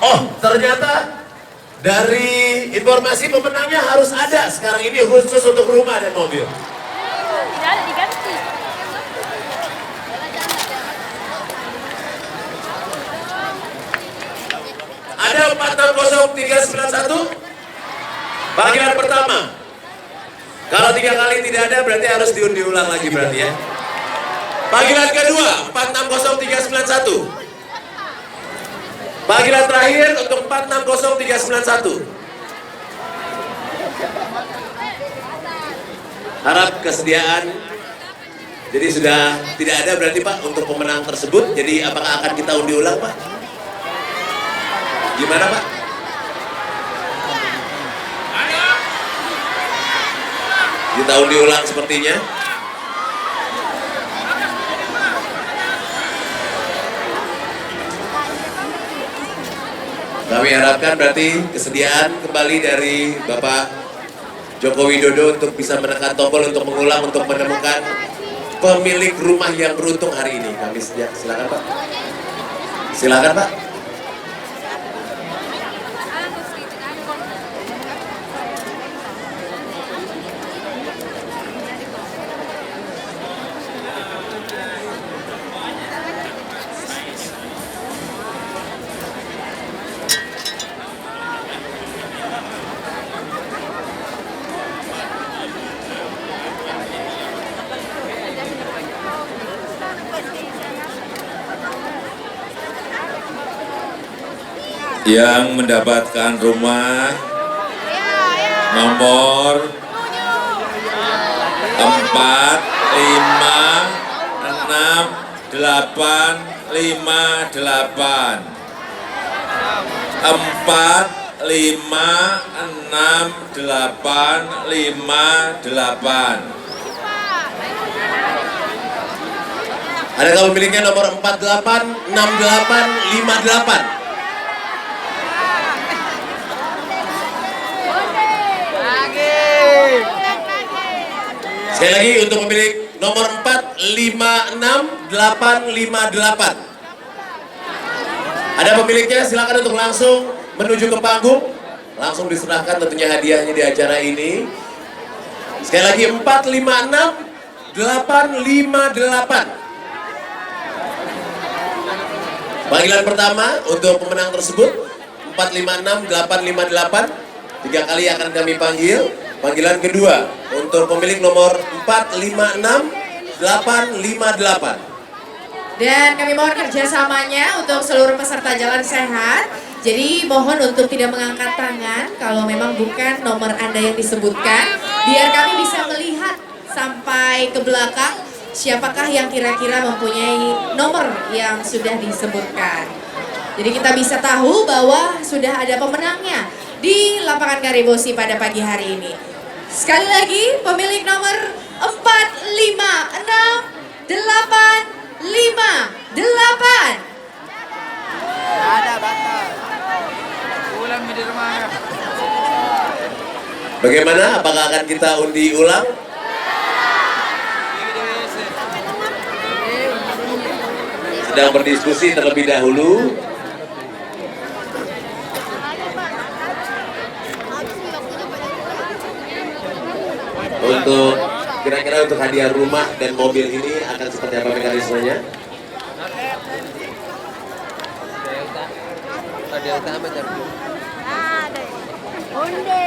Oh, ternyata dari informasi pemenangnya harus ada sekarang ini khusus untuk rumah dan mobil. Tidak ada diganti. Ada 460391. Panggilan pertama. Kalau 3 kali tidak ada berarti harus diulang lagi berarti ya. Panggilan kedua 460391. Panggilan terakhir untuk 460391. Harap kesediaan. Jadi sudah tidak ada berarti Pak untuk pemenang tersebut. Jadi apakah akan kita undi ulang Pak? Gimana Pak? Kita undi ulang sepertinya. Kami harapkan berarti kesediaan kembali dari Bapak Joko Widodo untuk bisa menekan tombol untuk mengulang untuk menemukan pemilik rumah yang beruntung hari ini. Kami silakan Pak. Silakan Pak. Yang mendapatkan rumah nomor 4, 5, 6, 8, 5, 8 4, 5, 6, 8, 5, 8. Adakah pemiliknya nomor 48, 68, 58? Sekali lagi untuk pemilik nomor 4568858. Ada pemiliknya, silakan untuk langsung menuju ke panggung. Langsung diserahkan tentunya hadiahnya di acara ini. Sekali lagi 4568858. Panggilan pertama untuk pemenang tersebut 456858. 3 kali akan kami panggil. Panggilan kedua untuk pemilik nomor 456858. Dan kami mohon kerjasamanya untuk seluruh peserta Jalan Sehat. Jadi mohon untuk tidak mengangkat tangan kalau memang bukan nomor Anda yang disebutkan. Biar kami bisa melihat sampai ke belakang siapakah yang kira-kira mempunyai nomor yang sudah disebutkan. Jadi kita bisa tahu bahwa sudah ada pemenangnya di lapangan Garibosi pada pagi hari ini. Sekali lagi pemilik nomor 456858. Ada batal. Ulang di rumah. Bagaimana? Apakah akan kita undi ulang? Sedang berdiskusi terlebih dahulu. Untuk kira-kira untuk hadiah rumah dan mobil ini akan seperti apa mekanismenya? Ada utama jadi. Onde.